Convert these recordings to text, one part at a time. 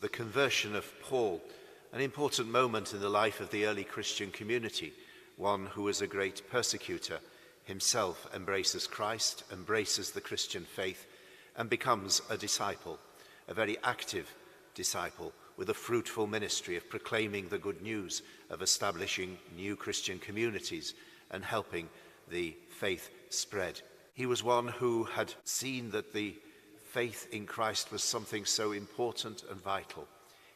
The conversion of Paul, an important moment in the life of the early Christian community. One who was a great persecutor, himself embraces Christ, embraces the Christian faith, and becomes a disciple, a very active disciple, with a fruitful ministry of proclaiming the good news, of establishing new Christian communities and helping the faith spread. He was one who had seen that the faith in Christ was something so important and vital.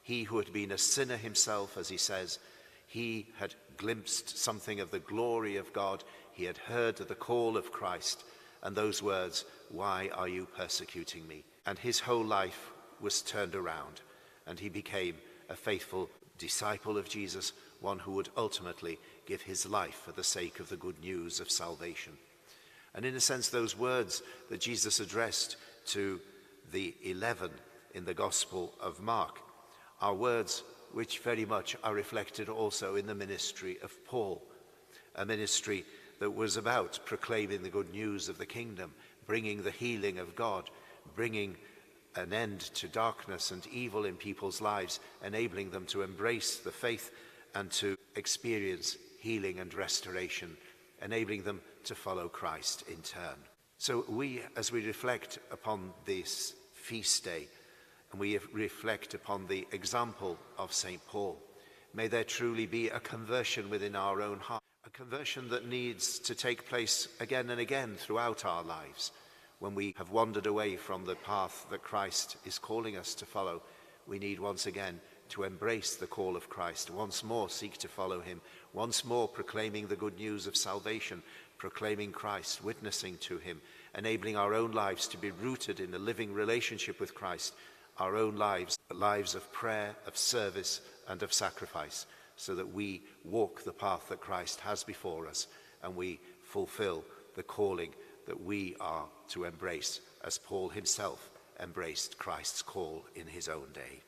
He who had been a sinner himself, as he says, he had glimpsed something of the glory of God. He had heard the call of Christ and those words, "Why are you persecuting me?" And his whole life was turned around, and he became a faithful disciple of Jesus, one who would ultimately give his life for the sake of the good news of salvation. And in a sense, those words that Jesus addressed to the 11 in the Gospel of Mark are words which very much are reflected also in the ministry of Paul, a ministry that was about proclaiming the good news of the kingdom, bringing the healing of God, bringing an end to darkness and evil in people's lives, enabling them to embrace the faith and to experience healing and restoration, enabling them to follow Christ in turn. So we, as we reflect upon this feast day, and we reflect upon the example of St. Paul, may there truly be a conversion within our own heart, a conversion that needs to take place again and again throughout our lives. When we have wandered away from the path that Christ is calling us to follow, we need once again to embrace the call of Christ, once more seek to follow him, once more proclaiming the good news of salvation, proclaiming Christ, witnessing to him, enabling our own lives to be rooted in a living relationship with Christ, our own lives of prayer, of service, and of sacrifice, so that we walk the path that Christ has before us and we fulfill the calling that we are to embrace, as Paul himself embraced Christ's call in his own day.